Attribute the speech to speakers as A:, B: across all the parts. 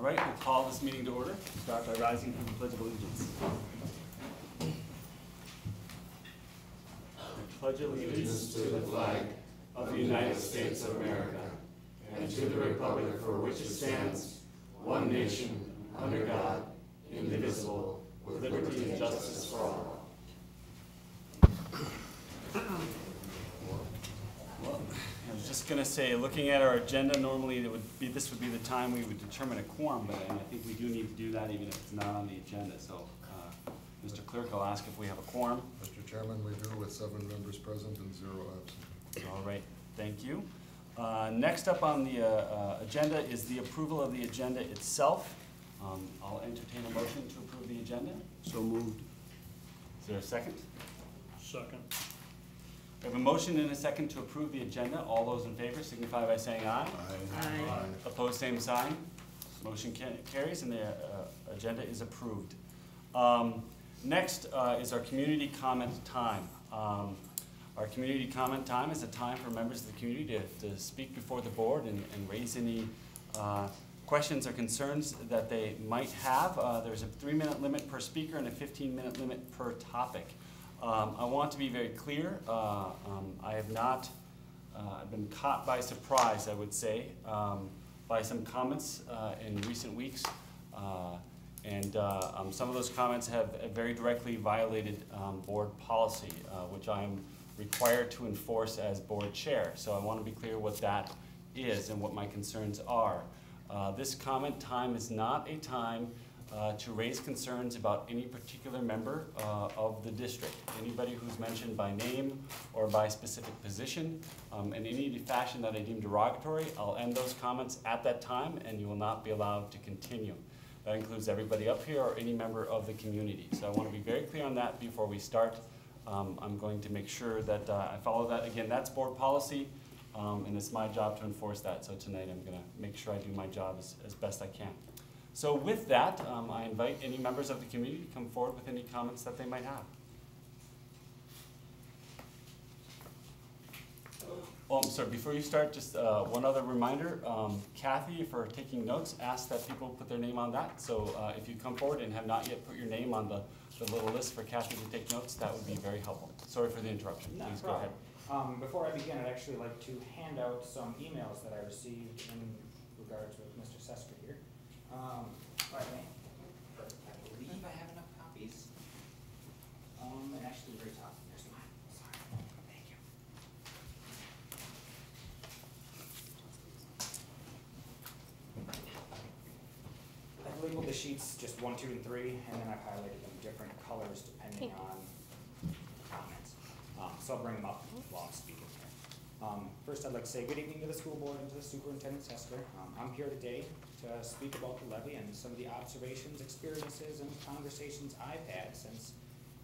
A: All right, we'll call this meeting to order. Start by rising from the Pledge of Allegiance. I pledge allegiance
B: to the flag of the United States of America and to the republic for which it stands, one nation, under God, indivisible, with liberty and justice for all.
A: I was just going to say, looking at our agenda, normally this would be the time we would determine a quorum, but I think we do need to do that even if it's not on the agenda. So, Mr. Clerk, I'll ask if we have a quorum.
C: Mr. Chairman, we do, with 7 members present and 0 absent.
A: All right, thank you. Next up on the agenda is the approval of the agenda itself. I'll entertain a motion to approve the agenda.
C: So moved.
A: Is there a second?
C: Second.
A: We have a motion and a second to approve the agenda. All those in favor signify by saying aye.
C: Aye.
A: Opposed, same sign. Motion carries and the agenda is approved. Next is our community comment time. Our community comment time is a time for members of the community to speak before the board and raise any questions or concerns that they might have. There's a 3-minute limit per speaker and a 15-minute limit per topic. I want to be very clear. I have not been caught by surprise, I would say, by some comments in recent weeks. Some of those comments have very directly violated board policy, which I am required to enforce as board chair. So I want to be clear what that is and what my concerns are. This comment time is not a time to raise concerns about any particular member of the district. Anybody who's mentioned by name or by specific position in any fashion that I deem derogatory, I'll end those comments at that time and you will not be allowed to continue. That includes everybody up here or any member of the community. So I want to be very clear on that before we start. I'm going to make sure that I follow that. Again, that's board policy, and it's my job to enforce that. So tonight I'm going to make sure I do my job as best I can. So with that, I invite any members of the community to come forward with any comments that they might have. Oh, I'm sorry, before you start, just one other reminder. Kathy, for taking notes, asked that people put their name on that. So if you come forward and have not yet put your name on the little list for Kathy to take notes, that would be very helpful. Sorry for the interruption. Please go ahead.
D: Before I begin, I'd actually like to hand out some emails that I received in regards with Mr. Sesker here. Pardon me. I believe I have enough copies. And actually, very top, there's mine. Sorry. Thank you. I've labeled the sheets just 1, 2, and 3, and then I've highlighted them different colors depending on comments. So I'll bring them up while I'm speaking here. First, I'd like to say good evening to the school board and to the superintendent Sesker. I'm here today to speak about the levy and some of the observations, experiences, and conversations I've had since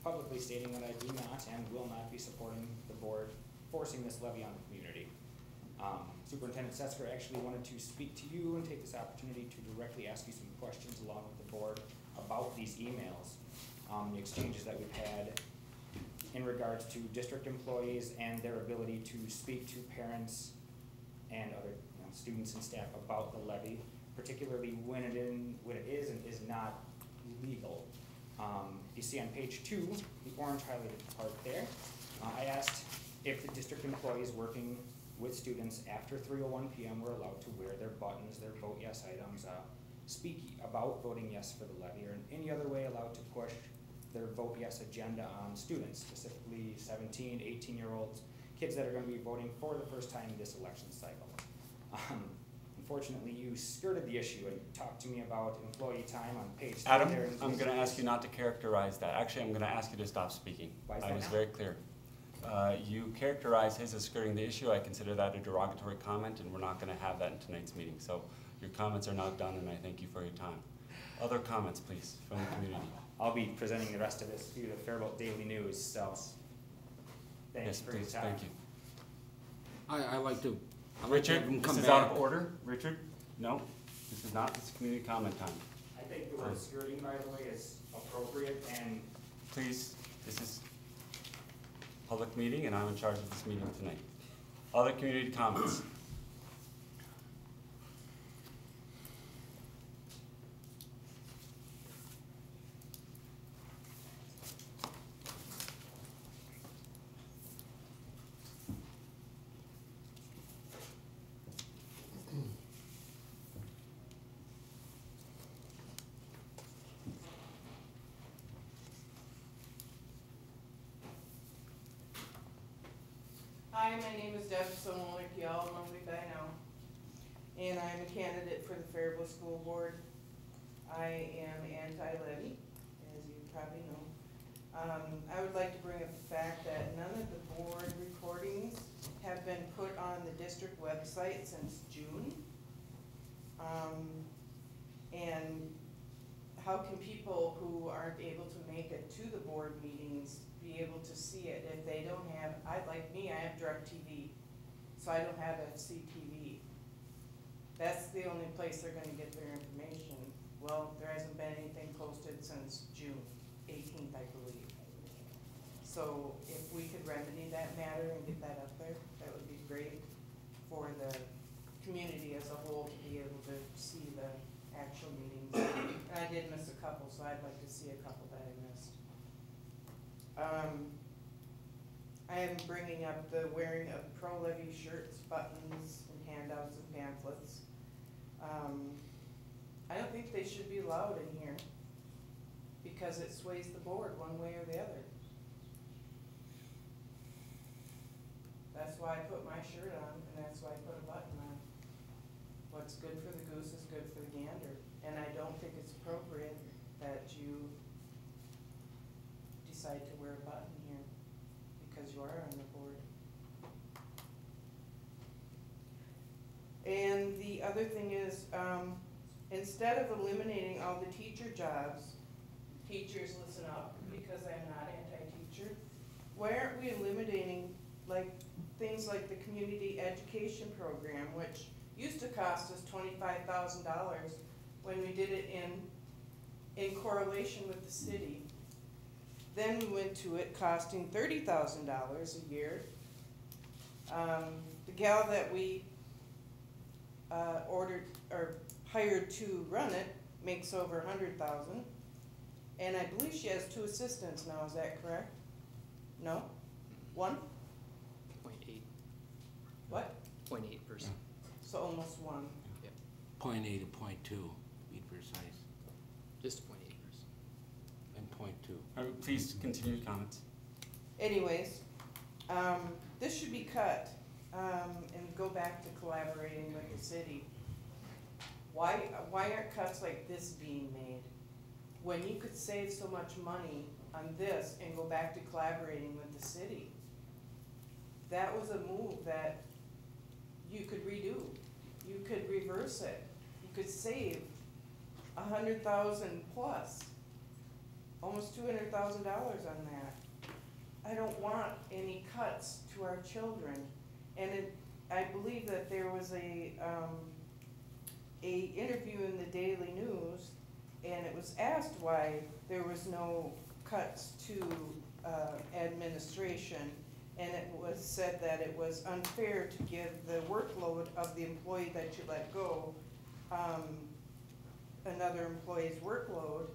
D: publicly stating that I do not and will not be supporting the board forcing this levy on the community. Superintendent Sesker actually wanted to speak to you and take this opportunity to directly ask you some questions along with the board about these emails, the exchanges that we've had in regards to district employees and their ability to speak to parents and other students and staff about the levy, particularly when it is and is not legal. You see on page 2, the orange highlighted part there, I asked if the district employees working with students after 3:01 p.m. were allowed to wear their buttons, their vote yes items, speak about voting yes for the levy, or in any other way allowed to push their vote yes agenda on students, specifically 17, 18-year-olds, kids that are going to be voting for the first time in this election cycle. Unfortunately, you skirted the issue and talked to me about employee time on page 3.
A: Adam, I'm going to ask you not to characterize that. Actually, I'm going to ask you to stop speaking.
D: Why is
A: I
D: that
A: was
D: now?
A: very clear. You characterize his as skirting the issue. I consider that a derogatory comment, and we're not going to have that in tonight's meeting. So your comments are now done, and I thank you for your time. Other comments, please, from the community.
D: I'll be presenting the rest of this to the Faribault Daily News, so thanks for your time.
A: Thank you.
E: I like to.
A: Richard, this is out of order. Richard, no, this is not. This is community comment time.
D: I think the word skirting, by the way, is appropriate, and
A: Please, this is a public meeting, and I'm in charge of this meeting tonight. Other community comments?
F: Hi, my name is Deb Somolik, you all know me by now. And I'm a candidate for the Faribault School Board. I am anti-levy, as you probably know. I would like to bring up the fact that none of the board recordings have been put on the district website since June. And how can people who aren't able to make it to the board meetings be able to see it if they don't have, like me, I have DirecTV, so I don't have FCTV. That's the only place they're gonna get their information. Well, there hasn't been anything posted since June 18th, I believe. So if we could remedy that matter and get that up there, that would be great for the community as a whole to be able to see the actual meetings. And I did miss a couple, so I'd like to see a couple that I missed. I am bringing up the wearing of pro-levy shirts, buttons, and handouts and pamphlets. I don't think they should be allowed in here because it sways the board one way or the other. That's why I put my shirt on, and that's why I put a button on. What's good for the goose is good for the gander. And I don't think it's appropriate that you decide to wear a button here because you are on the board. And the other thing is, instead of eliminating all the teacher jobs, teachers listen up because I'm not anti-teacher, why aren't we eliminating things like the community education program, which used to cost us $25,000 when we did it in correlation with the city. Then we went to it costing $30,000 a year. The gal that we hired to run it makes over $100,000, and I believe she has 2 assistants now. Is that correct? No, 1.
G: 0.8.
F: What?
G: 0.8%.
F: So almost 1.
G: Yep.
E: 0.8 to 0.2, to be precise,
G: Just 0.8%.
E: and 0.2.
A: Please continue your comments.
F: Anyways, this should be cut and go back to collaborating with the city. Why aren't cuts like this being made? When you could save so much money on this and go back to collaborating with the city. That was a move that you could redo. You could reverse it. You could save $100,000 plus, almost $200,000 on that. I don't want any cuts to our children. And I believe that there was a interview in the Daily News, and it was asked why there was no cuts to administration, and it was said that it was unfair to give the workload of the employee that you let go another employee's workload,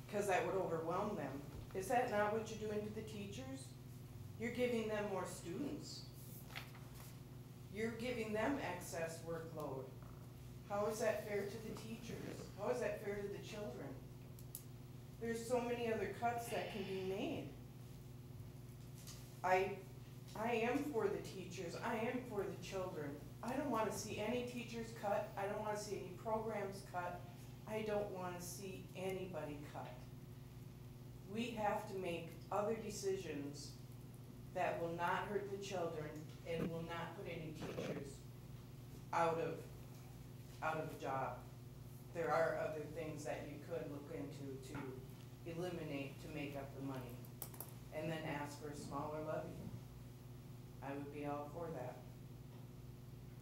F: because that would overwhelm them. Is that not what you're doing to the teachers? You're giving them more students. You're giving them excess workload. How is that fair to the teachers? How is that fair to the children? There's so many other cuts that can be made. I am for the teachers. I am for the children. I don't want to see any teachers cut. I don't want to see any programs cut. I don't want to see anybody cut. We have to make other decisions that will not hurt the children and will not put any teachers out of a job. There are other things that you could look into to eliminate to make up the money, and then ask for a smaller levy. I would be all for that.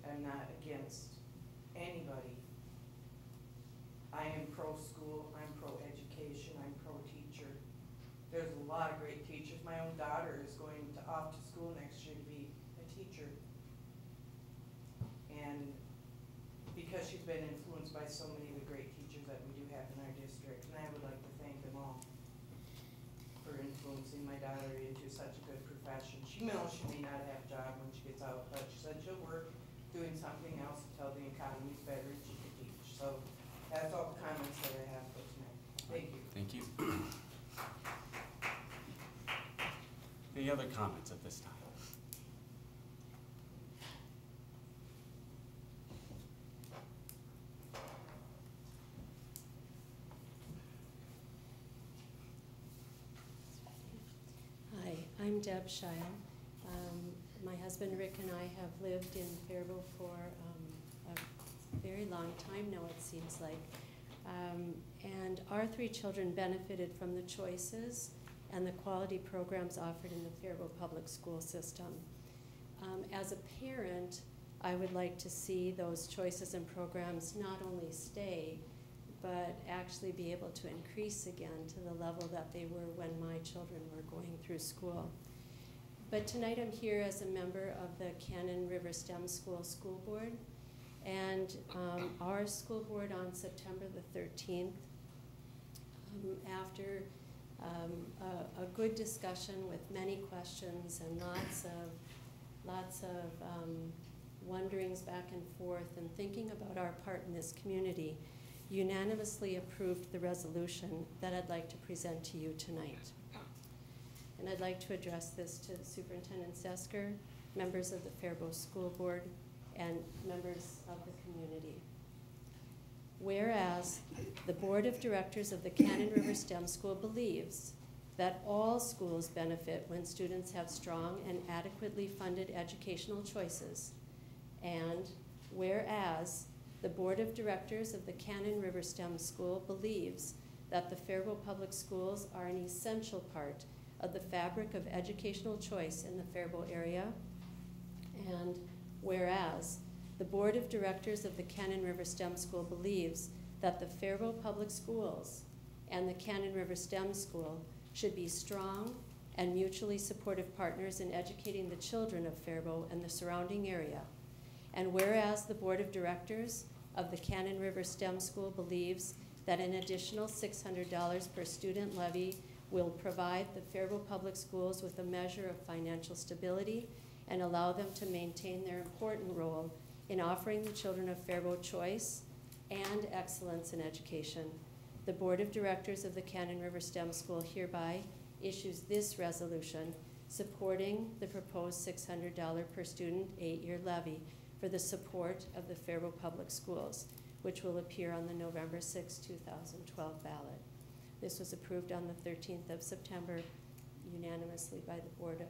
F: I'm not against anybody. I am pro-school, I'm pro-education, I'm pro-teacher. There's a lot of great teachers. My own daughter is going off to school next year to be a teacher. And because she's been influenced by so many of the great teachers that we do have in our district, and I would like to thank them all for influencing my daughter into such a good profession. She knows she may not have a job when she gets out, but she said she'll work doing something else until the economy's better and she can teach. So that's all the comments that I have for tonight. Thank you.
A: Thank you. Any other comments at this time?
H: I'm Deb Scheil. My husband Rick and I have lived in Faribault for a very long time now, it seems like. And our 3 children benefited from the choices and the quality programs offered in the Faribault public school system. As a parent, I would like to see those choices and programs not only stay, but actually be able to increase again to the level that they were when my children were going through school. But tonight I'm here as a member of the Cannon River STEM School School Board. And our school board on September the 13th, after a good discussion with many questions and lots of wonderings back and forth and thinking about our part in this community, unanimously approved the resolution that I'd like to present to you tonight. And I'd like to address this to Superintendent Sesker, members of the Faribault School Board, and members of the community. Whereas the Board of Directors of the Cannon River STEM School believes that all schools benefit when students have strong and adequately funded educational choices, and whereas the Board of Directors of the Cannon River STEM School believes that the Faribault Public Schools are an essential part of the fabric of educational choice in the Faribault area, and whereas the Board of Directors of the Cannon River STEM School believes that the Faribault Public Schools and the Cannon River STEM School should be strong and mutually supportive partners in educating the children of Faribault and the surrounding area. And whereas the Board of Directors of the Cannon River STEM School believes that an additional $600 per student levy will provide the Faribault Public Schools with a measure of financial stability and allow them to maintain their important role in offering the children of Faribault choice and excellence in education, the Board of Directors of the Cannon River STEM School hereby issues this resolution supporting the proposed $600 per student 8-year levy for the support of the Faribault Public Schools, which will appear on the November 6, 2012 ballot. This was approved on the 13th of September unanimously by the Board of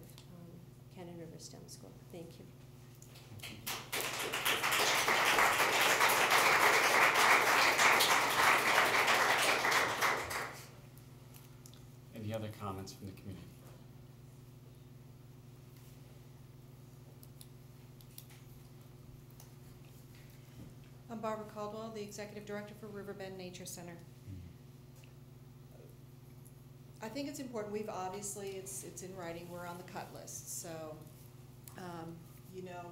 H: Cannon River STEM School. Thank you.
A: Any other comments from the community?
I: I'm Barbara Caldwell, the Executive Director for Riverbend Nature Center. I think it's important. We've obviously, it's in writing, we're on the cut list. So, you know,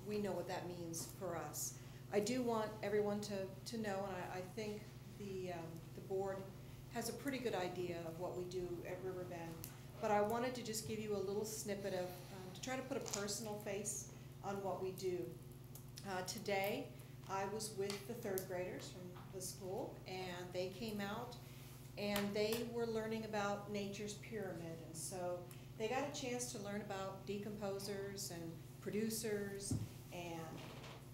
I: we know what that means for us. I do want everyone to know, and I think the board has a pretty good idea of what we do at Riverbend. But I wanted to just give you a little snippet of, to try to put a personal face on what we do. Today, I was with the 3rd graders from the school, and they came out and they were learning about nature's pyramid. And so they got a chance to learn about decomposers and producers and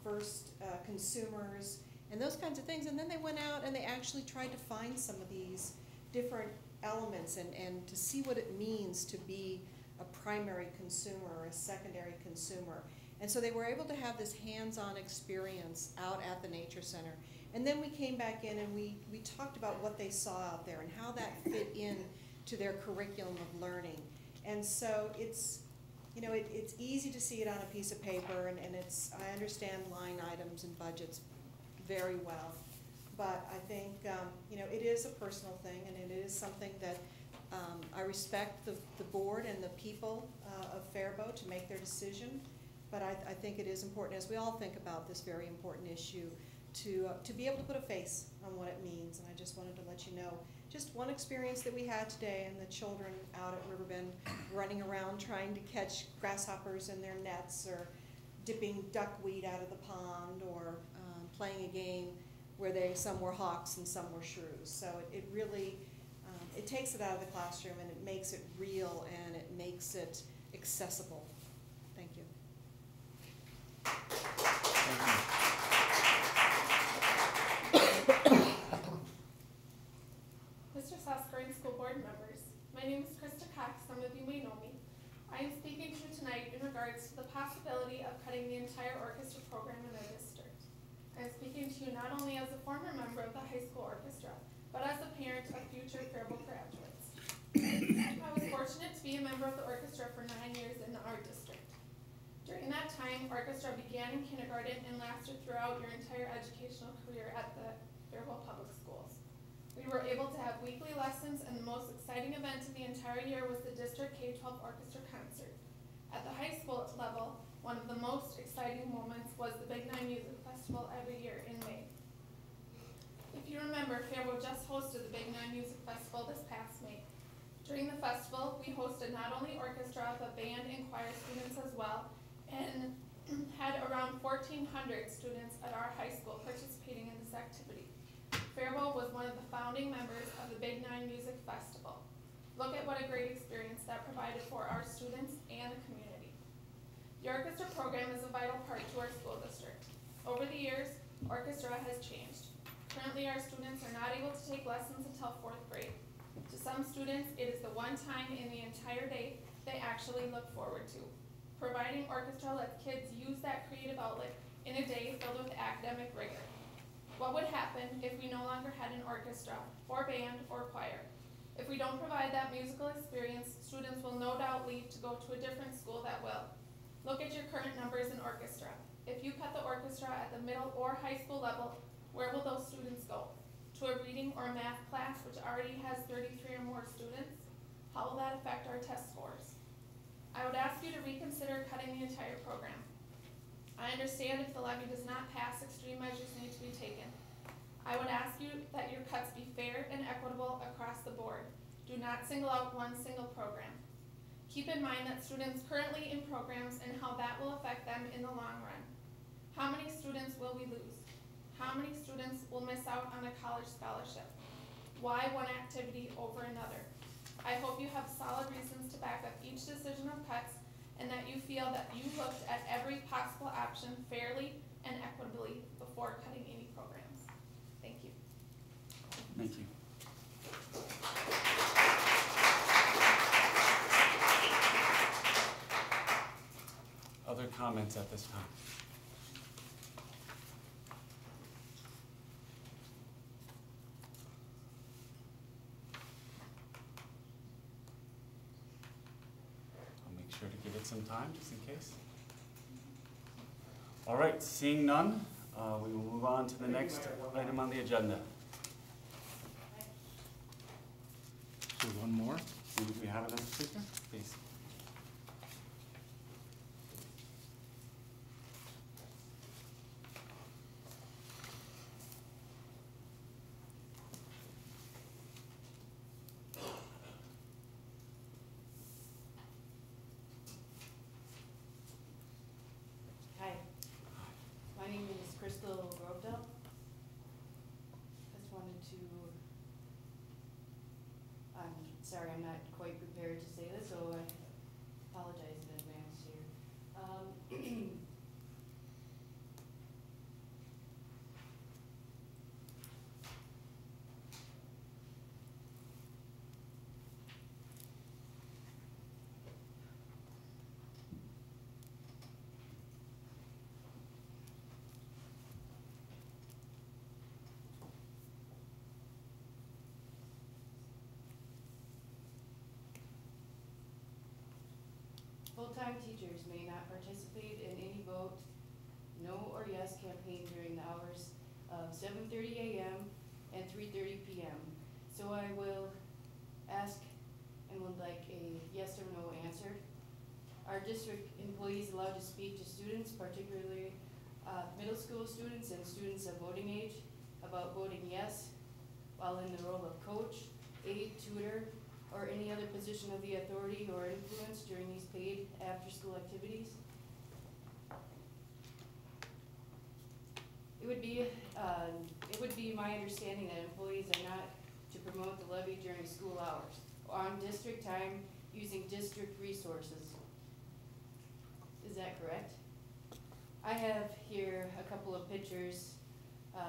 I: first consumers and those kinds of things. And then they went out and they actually tried to find some of these different elements and to see what it means to be a primary consumer or a secondary consumer. And so they were able to have this hands-on experience out at the Nature Center. And then we came back in and we talked about what they saw out there and how that fit in to their curriculum of learning. And so it's, you know, it's easy to see it on a piece of paper, and I understand line items and budgets very well. But I think, you know, it is a personal thing, and it is something that I respect the board and the people of Faribault to make their decision. But I think it is important, as we all think about this very important issue, to be able to put a face on what it means. And I just wanted to let you know just one experience that we had today, and the children out at Riverbend running around trying to catch grasshoppers in their nets, or dipping duckweed out of the pond, or playing a game where some were hawks and some were shrews. So it really, it takes it out of the classroom, and it makes it real, and it makes it accessible. Thank you.
J: Mr. Sasker and school board members, my name is Krista Cox. Some of you may know me. regards to the possibility of cutting the entire orchestra program in their district. I'm speaking to you not only as a former member of the high school orchestra, but as a parent of future Faribault graduates. I was fortunate to be a member of the orchestra for 9 years in our district. During that time, orchestra began in kindergarten and lasted throughout your entire educational career at the Faribault Public Schools. We were able to have weekly lessons, and the most exciting event of the entire year was the district K-12 orchestra concert. At the high school level, one of the most exciting moments was the Big 9 Music Festival every year in May. If you remember, Faribault just hosted the Big 9 Music Festival this past May. During the festival, we hosted not only orchestra, but band and choir students as well, and had around 1,400 students at our high school participating in this activity. Faribault was one of the founding members of the Big 9 Music Festival. Look at what a great experience that provided for our students and the community. The orchestra program is a vital part to our school district. Over the years, orchestra has changed. Currently, our students are not able to take lessons until 4th grade. To some students, it is the one time in the entire day they actually look forward to. Providing orchestra lets kids use that creative outlet in a day filled with academic rigor. What would happen if we no longer had an orchestra, or band, or choir? If we don't provide that musical experience, students will no doubt leave to go to a different school that will. Look at your current numbers in orchestra. If you cut the orchestra at the middle or high school level, where will those students go? To a reading or a math class which already has 33 or more students? How will that affect our test scores? I would ask you to reconsider cutting the entire program. I understand if the levy does not pass, extreme measures need to be taken. I would ask you that your cuts be fair and equitable across the board. Do not single out one single program. Keep in mind that students currently in programs and how that will affect them in the long run. How many students will we lose? How many students will miss out on a college scholarship? Why one activity over another? I hope you have solid reasons to back up each decision of cuts, and that you feel that you looked at every possible option fairly and equitably before cutting any programs. Thank you.
A: Thank you. Other comments at this time? Sure to give it some time, just in case. All right, seeing none, we will move on to the next item on the agenda.
E: So one more?
A: Do we have another speaker? Please.
K: Sorry, I'm not quite prepared to say this, so I apologize in advance here. Full-time teachers may not participate in any vote, no or yes campaign during the hours of 7:30 a.m. and 3:30 p.m. So I will ask and would like a yes or no answer. Are district employees allowed to speak to students, particularly middle school students and students of voting age, about voting yes while in the role of coach, aide, tutor, or any other position of the authority or influence during these paid after-school activities? It would be my understanding that employees are not to promote the levy during school hours or on district time using district resources. Is that correct? I have here a couple of pictures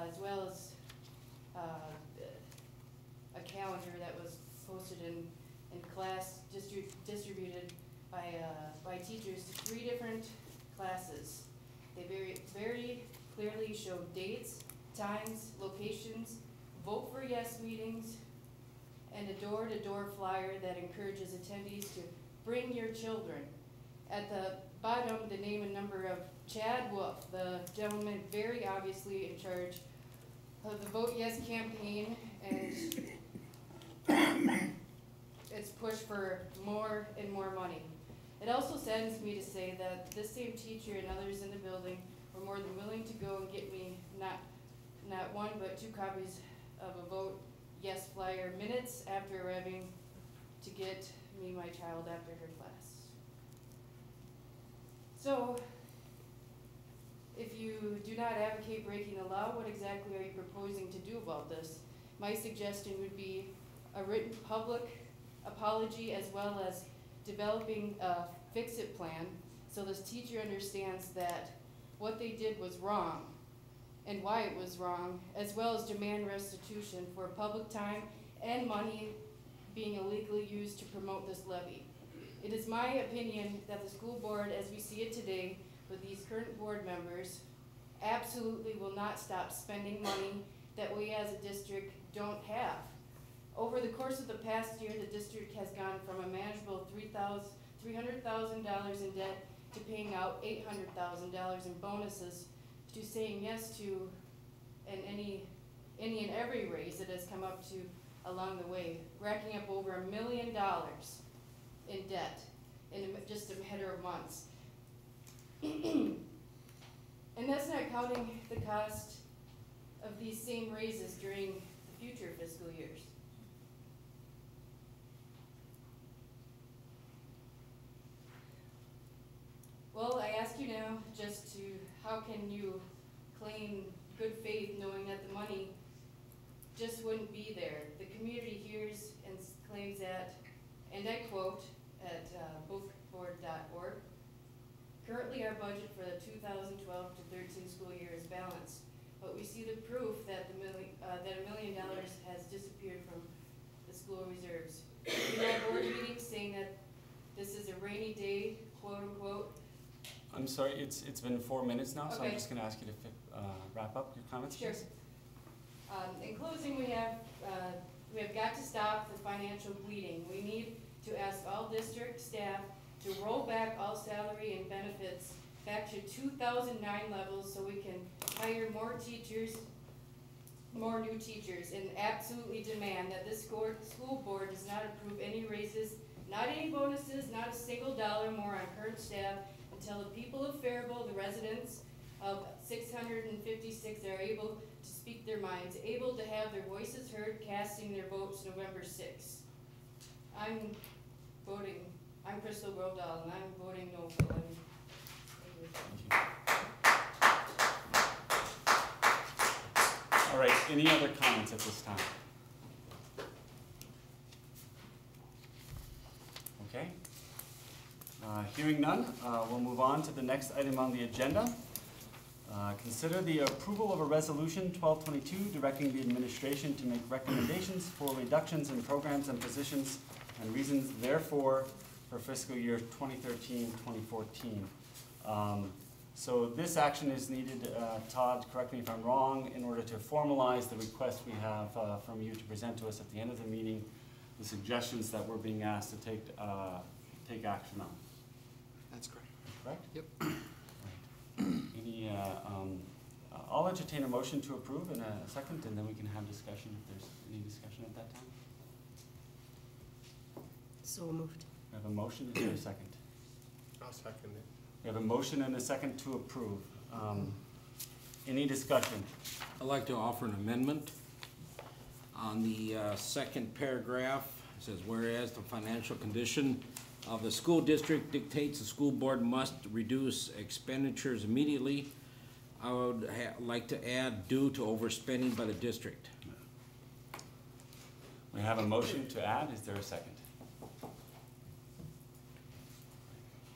K: as well as a calendar that was posted in class, distributed by teachers to 3 different classes. They very clearly showed dates, times, locations, vote for yes meetings, and a door-to-door flyer that encourages attendees to bring your children. At the bottom, the name and number of Chad Wolf, the gentleman very obviously in charge of the Vote Yes campaign, and it's pushed for more and more money. It also saddens me to say that this same teacher and others in the building were more than willing to go and get me not 1 but 2 copies of a Vote Yes flyer minutes after arriving to get me my child after her class. So, if you do not advocate breaking the law, what exactly are you proposing to do about this? My suggestion would be a written public apology as well as developing a fix-it plan so this teacher understands that what they did was wrong and why it was wrong, as well as demand restitution for public time and money being illegally used to promote this levy. It is my opinion that the school board, as we see it today, with these current board members, absolutely will not stop spending money that we as a district don't have. Over the course of the past year, the district has gone from a manageable $300,000 in debt to paying out $800,000 in bonuses to saying yes to any and every raise that has come up to along the way, racking up over $1 million in debt in just a matter of months. And that's not counting the cost of these same raises during the future fiscal years. Well, I ask you now just to, how can you claim good faith knowing that the money just wouldn't be there? The community hears and claims that, and I quote at bookboard.org, currently our budget for the 2012 to 13 school year is balanced, but we see the proof that that $1 million has disappeared from the school reserves. We have board meetings saying that this is a rainy day, quote unquote.
A: I'm sorry, it's been 4 minutes now, so I'm
K: Okay.
A: just gonna ask you to wrap up your comments,
K: Sure.
A: please.
K: In closing, we have got to stop the financial bleeding. We need to ask all district staff to roll back all salary and benefits back to 2009 levels so we can hire more teachers, more new teachers, and absolutely demand that this school board does not approve any raises, not any bonuses, not a single dollar more on current staff until the people of Faribault, the residents of 656 are able to speak their minds, able to have their voices heard, casting their votes November 6th. I'm Crystal Grodahl, and I'm voting no for the levy.
A: Thank you. All right, any other comments at this time? Okay. Hearing none, we'll move on to the next item on the agenda. Consider the approval of a resolution 1222 directing the administration to make recommendations for reductions in programs and positions and reasons therefore for fiscal year 2013-2014. So this action is needed, Todd, correct me if I'm wrong, in order to formalize the request we have from you to present to us at the end of the meeting the suggestions that we're being asked to take action on.
G: That's correct.
A: Correct?
G: Yep.
A: Any, I'll entertain a motion to approve in a second, and then we can have discussion if there's any discussion at that time.
H: So moved.
A: We have a motion, is there a second?
C: I'll second it.
A: We have a motion and a second to approve. Any discussion?
E: I'd like to offer an amendment. On the second paragraph, it says, whereas the financial condition of the school district dictates the school board must reduce expenditures immediately, I would like to add due to overspending by the district.
A: We have a motion to add, is there a second?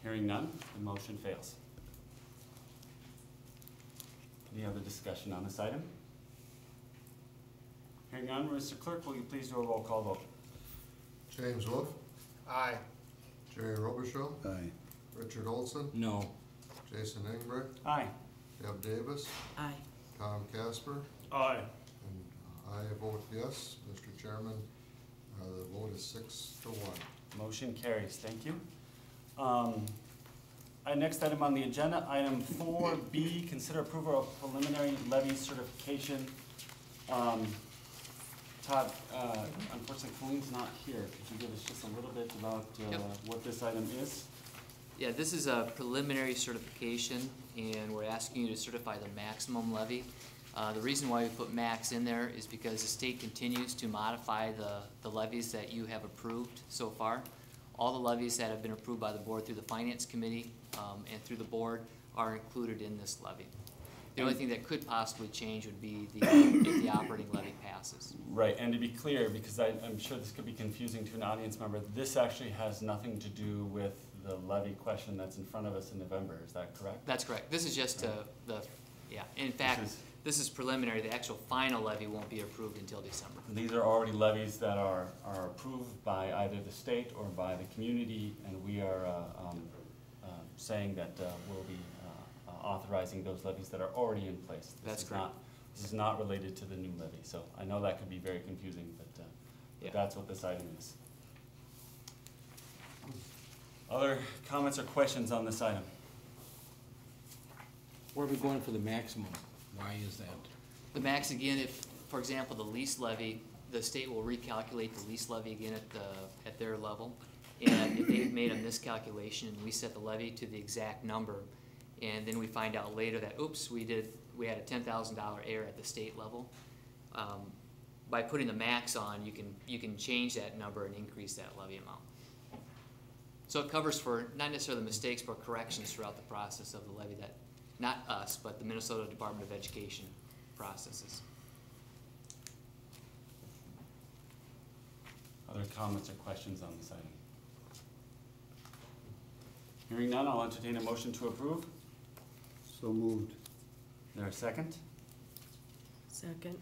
A: Hearing none, the motion fails. Any other discussion on this item? Hearing none, Mr. Clerk, will you please do a roll call vote?
C: James Wolf. Aye. Jerry Robichaud,
B: Aye.
C: Richard Olson,
E: No.
C: Jason Engberg,
A: Aye.
C: Deb Davis,
H: Aye.
C: Tom Casper,
A: Aye.
C: and I vote yes. Mr. Chairman, the vote is 6-1.
A: Motion carries, thank you. Next item on the agenda, item 4B, consider approval of preliminary levy certification. Todd, unfortunately Colleen's not here. Could you give us just a little bit about
G: Yep.
A: what this item is?
G: Yeah, this is a preliminary certification, and we're asking you to certify the maximum levy. The reason why we put max in there is because the state continues to modify the levies that you have approved so far. All the levies that have been approved by the board through the finance committee and through the board are included in this levy. The only thing that could possibly change would be if the operating levy passes.
A: Right, and to be clear, because I'm sure this could be confusing to an audience member, this actually has nothing to do with the levy question that's in front of us in November, is that correct?
G: That's correct. This is just yeah. In fact, this is preliminary. The actual final levy won't be approved until December.
A: These are already levies that are approved by either the state or by the community, and we are saying that we'll be authorizing those levies that are already in place.
G: That's correct.
A: This is not related to the new levy, so I know that could be very confusing, but
G: Yeah.
A: that's what this item is. Other comments or questions on this item?
E: Where are we going for the maximum? Why is that?
G: The max, again, if, for example, the lease levy, the state will recalculate the lease levy again at their level. And if they've made a miscalculation and we set the levy to the exact number, and then we find out later that, oops, we had a $10,000 error at the state level. By putting the max on, you can change that number and increase that levy amount. So it covers for not necessarily mistakes, but corrections throughout the process of the levy that, not us, but the Minnesota Department of Education processes.
A: Other comments or questions on this item? Hearing none, I'll entertain a motion to approve.
B: So moved.
A: Is there a second?
H: Second.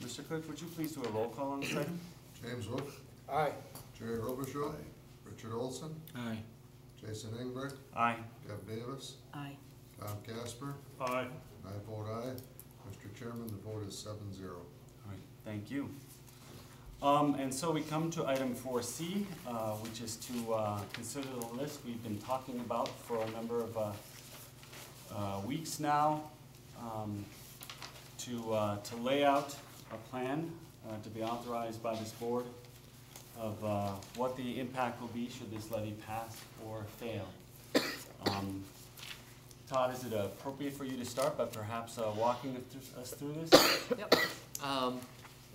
A: Mr. Clerk, would you please do a roll call on this item?
C: James Wolf,
B: Aye.
C: Jerry Robichaud, Richard Olson,
E: Aye.
C: Jason Engberg,
A: Aye.
C: Deb Davis,
H: Aye.
C: Tom Casper,
A: Aye.
C: and I vote aye. Mr. Chairman, the vote is 7-0.
A: All right, thank you. And so we come to item 4C, which is to consider the list we've been talking about for a number of weeks now, to lay out a plan to be authorized by this board of what the impact will be should this levy pass or fail. Todd, is it appropriate for you to start by perhaps walking us through this?
G: Yep.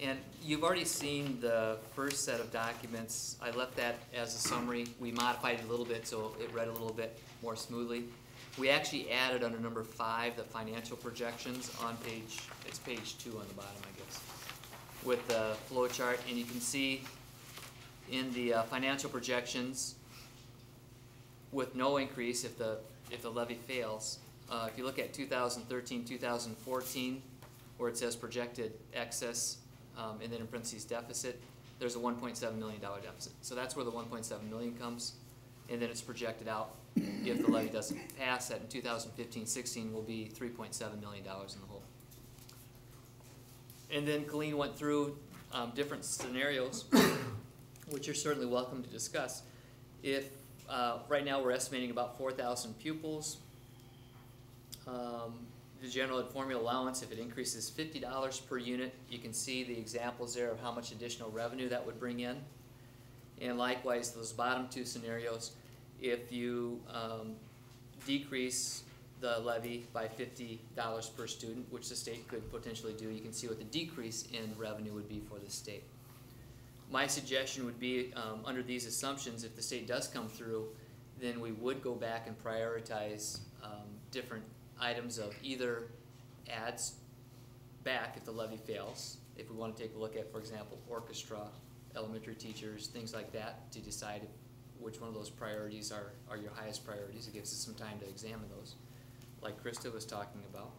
G: And you've already seen the first set of documents. I left that as a summary. We modified it a little bit so it read a little bit more smoothly. We actually added under number 5 the financial projections on it's page 2 on the bottom, I guess, with the flow chart. And you can see in the financial projections, with no increase if the levy fails, if you look at 2013, 2014, where it says projected excess, and then in parentheses deficit, there's a $1.7 million deficit. So that's where the $1.7 million comes, and then it's projected out. If the levy doesn't pass, that in 2015-16 will be $3.7 million in the hole. And then Colleen went through different scenarios, which you're certainly welcome to discuss. If right now we're estimating about 4,000 pupils. The general ed formula allowance, if it increases $50 per unit, you can see the examples there of how much additional revenue that would bring in. And likewise, those bottom 2 scenarios, if you decrease the levy by $50 per student, which the state could potentially do, you can see what the decrease in revenue would be for the state. My suggestion would be, under these assumptions, if the state does come through, then we would go back and prioritize different items of either adds back if the levy fails, if we want to take a look at, for example, orchestra, elementary teachers, things like that, to decide which one of those priorities are your highest priorities. It gives us some time to examine those, like Krista was talking about.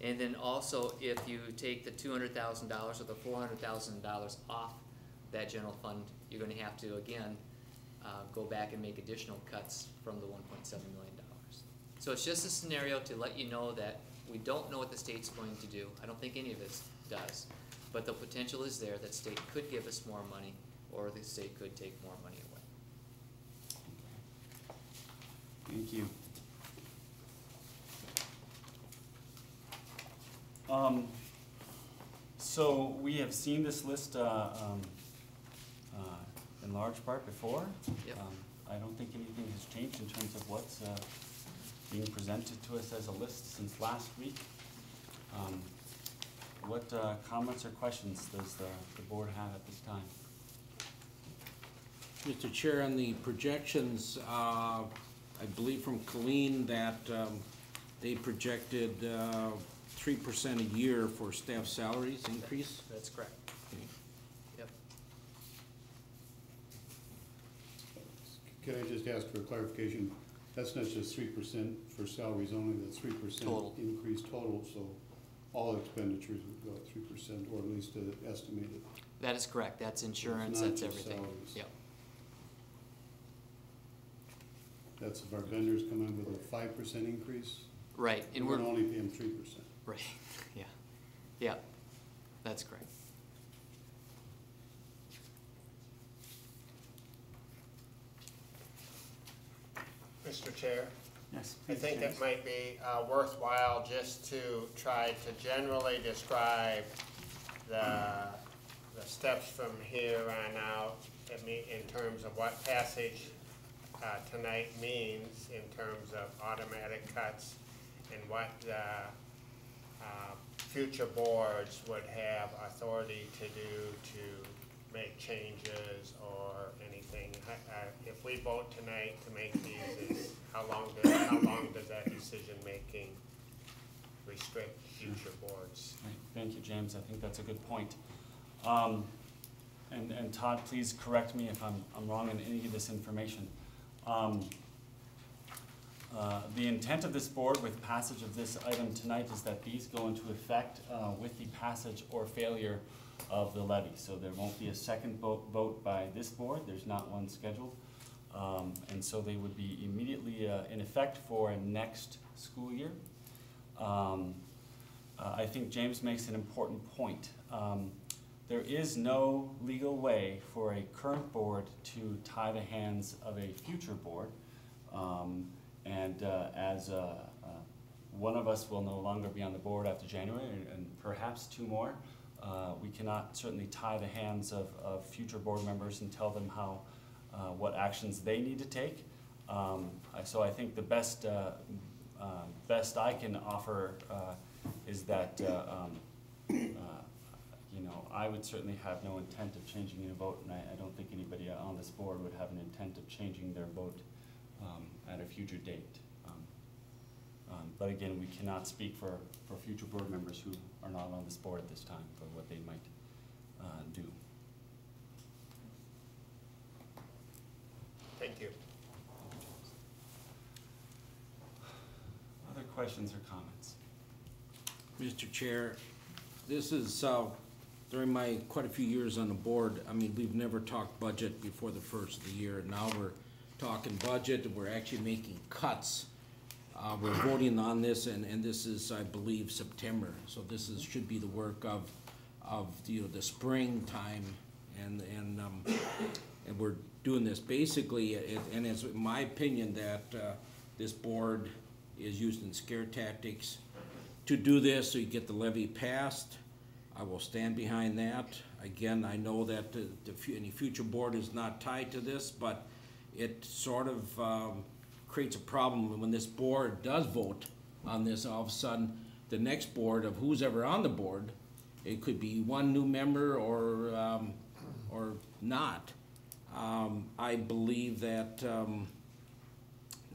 G: And then also, if you take the $200,000 or the $400,000 off that general fund, you're going to have to, again, go back and make additional cuts from the $1.7 million. So it's just a scenario to let you know that we don't know what the state's going to do. I don't think any of it does. But the potential is there that state could give us more money, or the state could take more money away.
A: Thank you. So we have seen this list in large part before.
G: Yep.
A: I don't think anything has changed in terms of what's being presented to us as a list since last week. What comments or questions does the board have at this time?
E: Mr. Chair, on the projections, I believe from Colleen that they projected 3% a year for staff salaries increase.
G: That's correct.
E: Okay.
G: Yep.
L: Can I just ask for clarification? That's not just 3% for salaries only, that's 3%
G: Total.
L: increase total, so all expenditures would go at 3%, or at least estimated.
G: That is correct. That's insurance,
L: It's not
G: that's
L: just
G: everything.
L: salaries.
G: Yep.
L: That's if our vendors come in with a 5% increase,
G: Right. And
L: we're
G: we're
L: gonna only pay them 3%.
G: right. Yeah. Yeah. That's correct.
M: Mr. Chair,
A: Yes,
M: I
A: please,
M: think
A: James.
M: it might be worthwhile just to try to generally describe the steps from here on out in terms of what passage tonight means in terms of automatic cuts and what the future boards would have authority to do to make changes or anything. If we vote tonight to make these, how long does that decision-making restrict future boards?
A: Right. Thank you, James. I think that's a good point. And Todd, please correct me if I'm wrong in any of this information. The intent of this board with passage of this item tonight is that these go into effect with the passage or failure of the levy. So there won't be a second vote by this board. There's not one scheduled. And so they would be immediately in effect for next school year. I think James makes an important point. There is no legal way for a current board to tie the hands of a future board. As one of us will no longer be on the board after January, and perhaps two more, we cannot certainly tie the hands of future board members and tell them how, what actions they need to take. So I think the best I can offer is that you know, I would certainly have no intent of changing a vote, and I don't think anybody on this board would have an intent of changing their vote at a future date. But again, we cannot speak for future board members who are not on this board at this time for what they might do.
M: Thank you.
A: Other questions or comments?
E: Mr. Chair, this is, during my quite a few years on the board, I mean, we've never talked budget before the first of the year, and now we're talking budget, and we're actually making cuts. We're voting on this, and this is, I believe, September, so this is, should be the work of you know, the springtime, and we're doing this basically, and it's my opinion that this board is using scare tactics to do this so you get the levy passed. I will stand behind that. Again, I know that any future board is not tied to this, but it sort of creates a problem when this board does vote on this. All of a sudden, the next board of who's ever on the board, it could be one new member or not. I believe that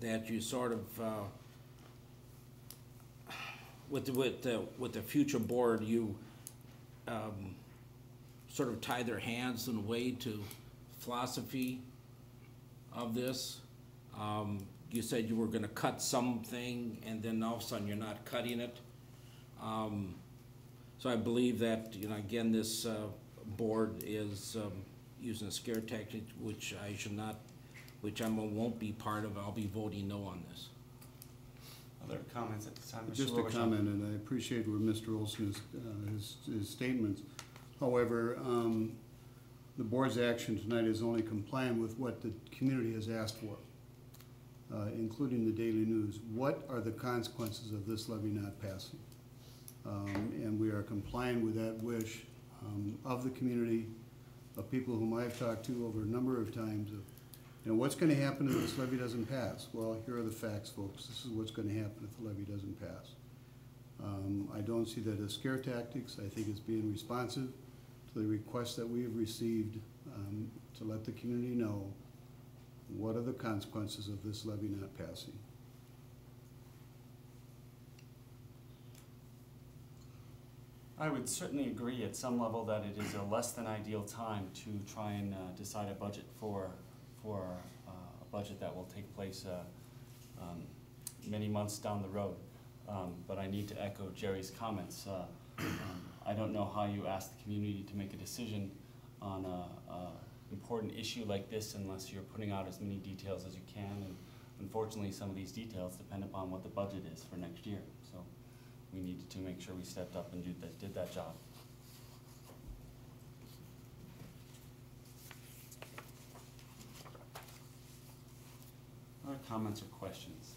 E: that you sort of with the future board, you sort of tie their hands in a way to philosophy of this. You said you were gonna cut something, and then all of a sudden you're not cutting it. So I believe that, you know, again, this board is using a scare tactic, which I should not which I won't be part of. I'll be voting no on this.
A: Other comments at this time? Mr.
L: Just a
A: Lewisham?
L: comment, and I appreciate where Mr. Olson is, his statements. However, the board's action tonight is only compliant with what the community has asked for, including the Daily News. What are the consequences of this levy not passing? And we are complying with that wish of the community, of people whom I've talked to over a number of times. What's going to happen if this levy doesn't pass? Well, here are the facts, folks. This is what's going to happen if the levy doesn't pass. I don't see that as scare tactics. I think it's being responsive to the requests that we have received to let the community know what are the consequences of this levy not passing.
A: I would certainly agree at some level that it is a less than ideal time to try and decide a budget for a budget that will take place many months down the road. But I need to echo Jerry's comments. I don't know how you ask the community to make a decision on an important issue like this unless you're putting out as many details as you can. And unfortunately, some of these details depend upon what the budget is for next year. So we needed to make sure we stepped up and did that job. Other comments or questions?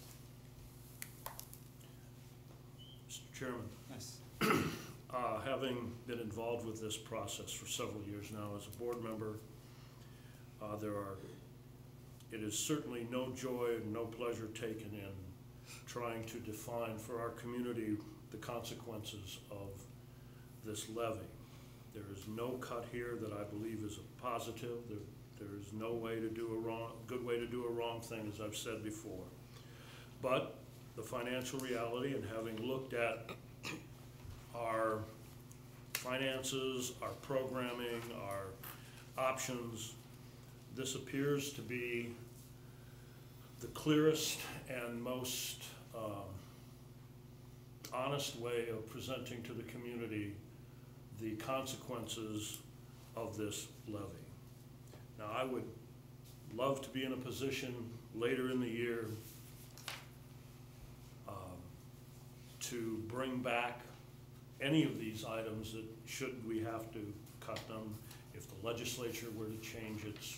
N: Mr. Chairman,
A: Yes.
N: Having been involved with this process for several years now as a board member, it is certainly no joy and no pleasure taken in trying to define for our community the consequences of this levy. There is no cut here that I believe is a positive. There is no way to do a good way to do a wrong thing, as I've said before. But the financial reality, and having looked at our finances, our programming, our options, this appears to be the clearest and most honest way of presenting to the community the consequences of this levy. Now, I would love to be in a position later in the year to bring back any of these items that should we have to cut them, if the legislature were to change its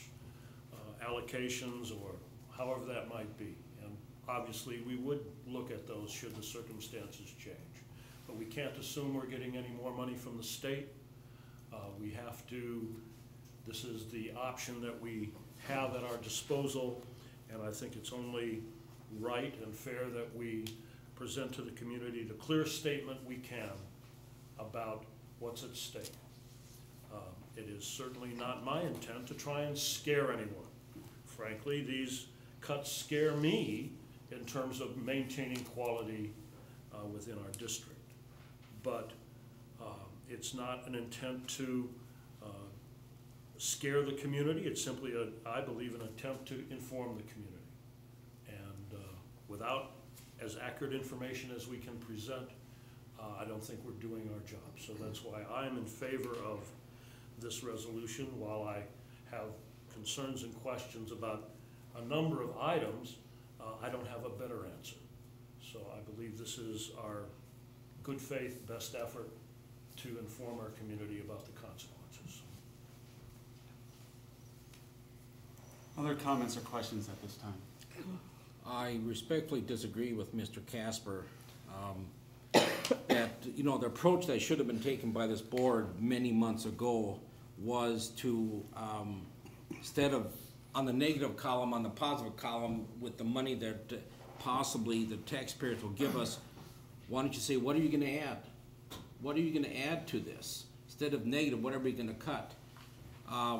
N: allocations or however that might be. And obviously we would look at those should the circumstances change. But we can't assume we're getting any more money from the state. We have to, this is the option that we have at our disposal, and I think it's only right and fair that we present to the community the clear statement we can about what's at stake. It is certainly not my intent to try and scare anyone. Frankly, these cuts scare me in terms of maintaining quality within our district. But it's not an intent to scare the community. It's simply, I believe, an attempt to inform the community. And without as accurate information as we can present, I don't think we're doing our job. So that's why I'm in favor of this resolution. While I have concerns and questions about a number of items, I don't have a better answer. So I believe this is our good faith, best effort to inform our community about the consequences.
A: Other comments or questions at this time?
E: I respectfully disagree with Mr. Casper. That, the approach that should have been taken by this board many months ago was to, instead of on the negative column, on the positive column, with the money that possibly the taxpayers will give us, why don't you say, what are you gonna add? What are you gonna add to this? Instead of negative, what are we gonna cut?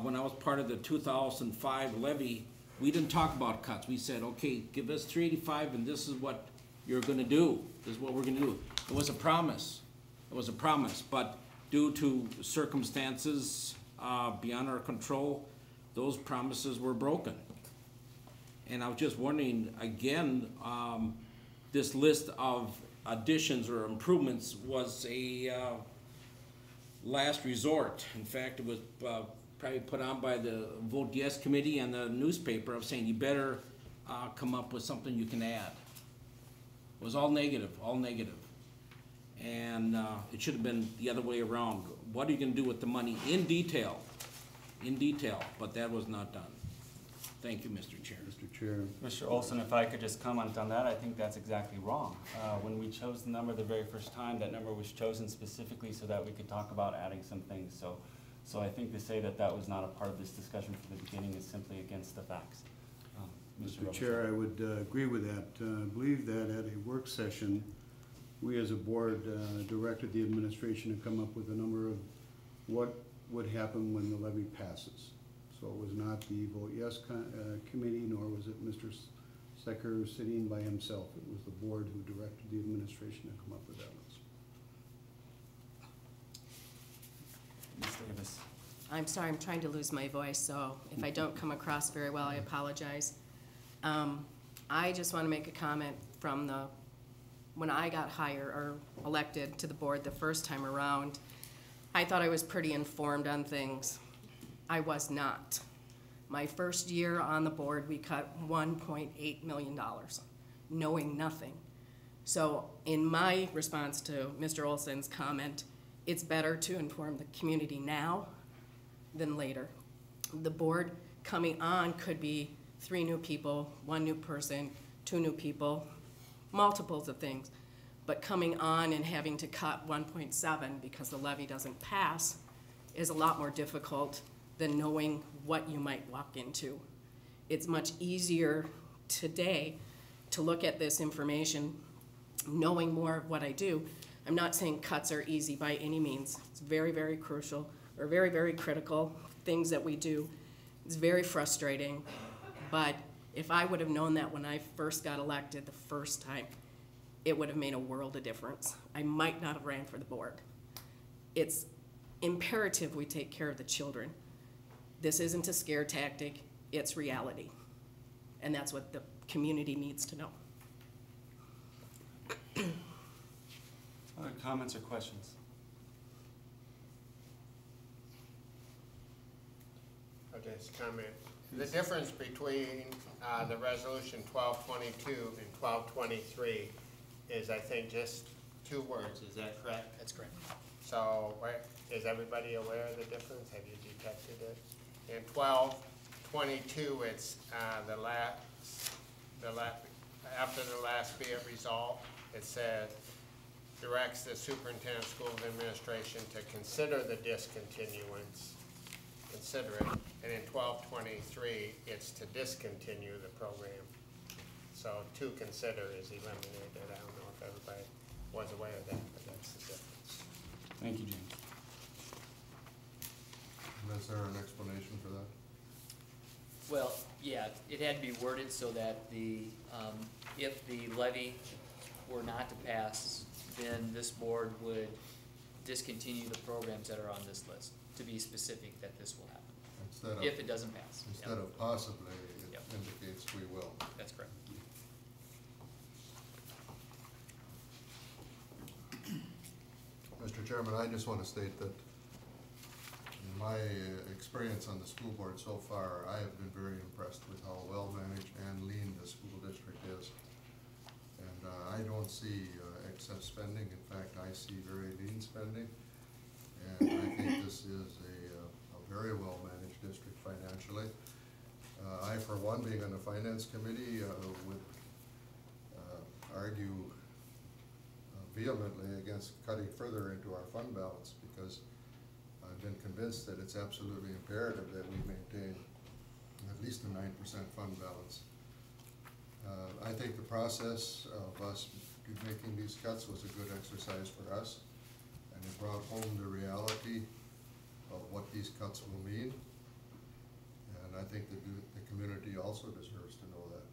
E: When I was part of the 2005 levy, we didn't talk about cuts. We said, okay, give us 385 and this is what you're gonna do. This is what we're gonna do. It was a promise. It was a promise, but due to circumstances beyond our control, those promises were broken. And I was just wondering, again, this list of additions or improvements was a last resort. In fact, it was probably put on by the Vote Yes committee and the newspaper of saying you better come up with something you can add. It was all negative, all negative. And it should have been the other way around. What are you gonna do with the money in detail, but that was not done. Thank you, Mr. Chair.
L: Mr. Chair.
A: Mr. Olson, if I could just comment on that, I think that's exactly wrong. When we chose the number the very first time, that number was chosen specifically so that we could talk about adding some things. So I think to say that that was not a part of this discussion from the beginning is simply against the facts.
L: Mr. Chair, I would agree with that. I believe that at a work session, we as a board directed the administration to come up with a number of what would happen when the levy passes. So it was not the Vote Yes committee, nor was it Mr. Stecker sitting by himself. It was the board who directed the administration to come up with that list.
A: Ms. Davis.
O: I'm sorry, I'm trying to lose my voice, so if I don't come across very well, I apologize. I just want to make a comment from when I got hired or elected to the board the first time around. I thought I was pretty informed on things. I was not. My first year on the board, we cut $1.8 million, knowing nothing. So in my response to Mr. Olson's comment, it's better to inform the community now than later. The board coming on could be 3 new people, 1 new person, 2 new people, multiples of things. But coming on and having to cut 1.7 because the levy doesn't pass is a lot more difficult than knowing what you might walk into. It's much easier today to look at this information, knowing more of what I do. I'm not saying cuts are easy by any means. It's very, very crucial, or very, very critical things that we do. It's very frustrating, but if I would have known that when I first got elected the first time, it would have made a world of difference. I might not have ran for the board. It's imperative we take care of the children. This isn't a scare tactic, it's reality. And that's what the community needs to know.
A: Other comments or questions?
M: I'll just comment. The difference between the resolution 1222 and 1223 is, I think, just 2 words. Is that correct?
G: That's correct.
M: So is everybody aware of the difference? Have you detected it? In 1222, it's after the last be it resolved, it said, directs the superintendent of schools administration to consider the discontinuance, consider it. And in 1223, it's to discontinue the program. So to consider is eliminated. I don't know if everybody was aware of that, but that's the difference.
A: Thank you, James.
C: Is there an explanation for that?
G: Well, yeah, it had to be worded so that if the levy were not to pass, then this board would discontinue the programs that are on this list, to be specific that this will happen, if it doesn't pass.
C: Instead of possibly, it
G: Yep.
C: indicates we will.
G: That's correct.
C: Mr. Chairman, I just want to state that in my experience on the school board so far, I have been very impressed with how well-managed and lean the school district is. And I don't see excess spending. In fact, I see very lean spending. And I think this is a very well-managed district financially. I, for one, being on the finance committee, would argue vehemently against cutting further into our fund balance, because I've been convinced that it's absolutely imperative that we maintain at least a 9% fund balance. I think the process of us making these cuts was a good exercise for us, and it brought home the reality of what these cuts will mean. And I think the community also deserves to know that.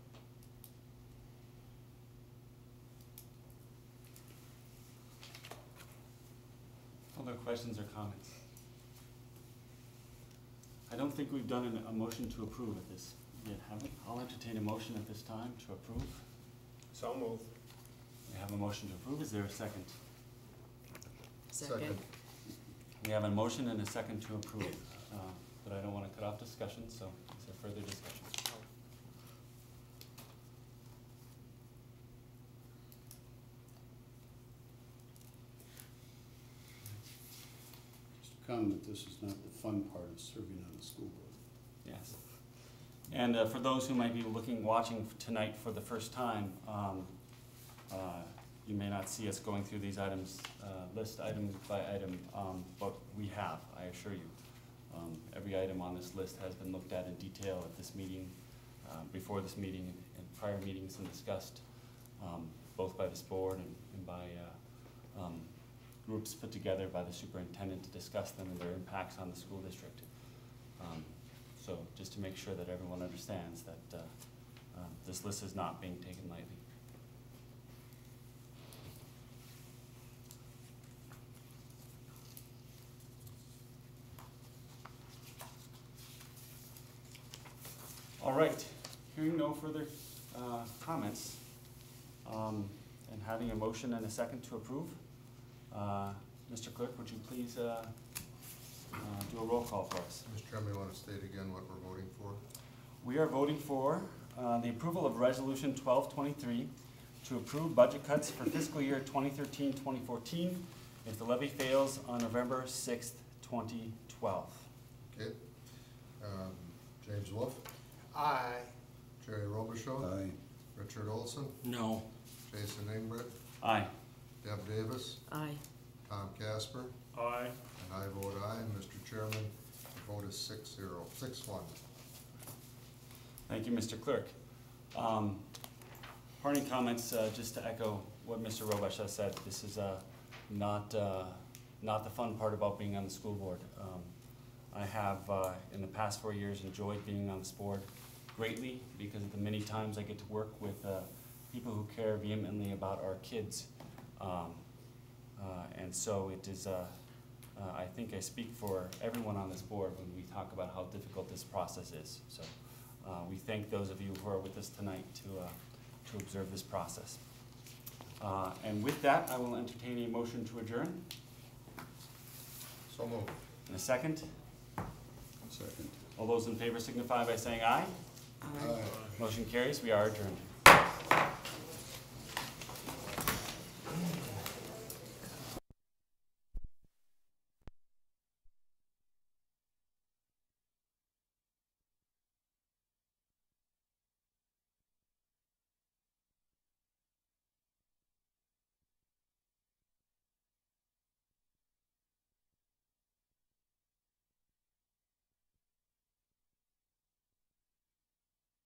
A: Other questions or comments? I don't think we've done a motion to approve at this yet, have we? I'll entertain a motion at this time to approve.
M: So moved.
A: We have a motion to approve. Is there a second?
O: Second.
A: We have a motion and a second to approve. but I don't want to cut off discussion, so is there further discussion?
L: Just a comment, this is not the fun part of serving on the school board.
A: Yes. And for those who might be watching tonight for the first time, you may not see us going through these items, list item by item, but we have, I assure you. Every item on this list has been looked at in detail at this meeting, before this meeting, and prior meetings, and discussed, both by this board and by groups put together by the superintendent to discuss them and their impacts on the school district. So just to make sure that everyone understands that this list is not being taken lightly. All right, hearing no further comments, and having a motion and a second to approve, Mr. Clerk, would you please do a roll call for us?
C: Mr. Chairman, you want to state again what we're voting for?
A: We are voting for the approval of Resolution 1223 to approve budget cuts for fiscal year 2013-2014 if the levy fails on November 6th, 2012.
C: Okay. James Wolfe?
M: Aye.
C: Jerry Robichaud?
L: Aye.
C: Richard Olson?
E: No.
C: Jason Ingrid?
A: Aye.
C: Deb Davis?
O: Aye.
C: Tom Casper?
N: Aye.
C: And I vote aye. Mr. Chairman, the vote is 6-1.
A: Thank you, Mr. Clerk. Parting comments, just to echo what Mr. Robichaud has said. This is not the fun part about being on the school board. I have, in the past 4 years, enjoyed being on this board greatly because of the many times I get to work with people who care vehemently about our kids. And so it is, I think I speak for everyone on this board when we talk about how difficult this process is. So we thank those of you who are with us tonight to observe this process. And with that, I will entertain a motion to adjourn.
C: So moved.
A: And a second.
L: Second.
A: All those in favor signify by saying aye.
C: Aye.
A: Motion carries. We are adjourned.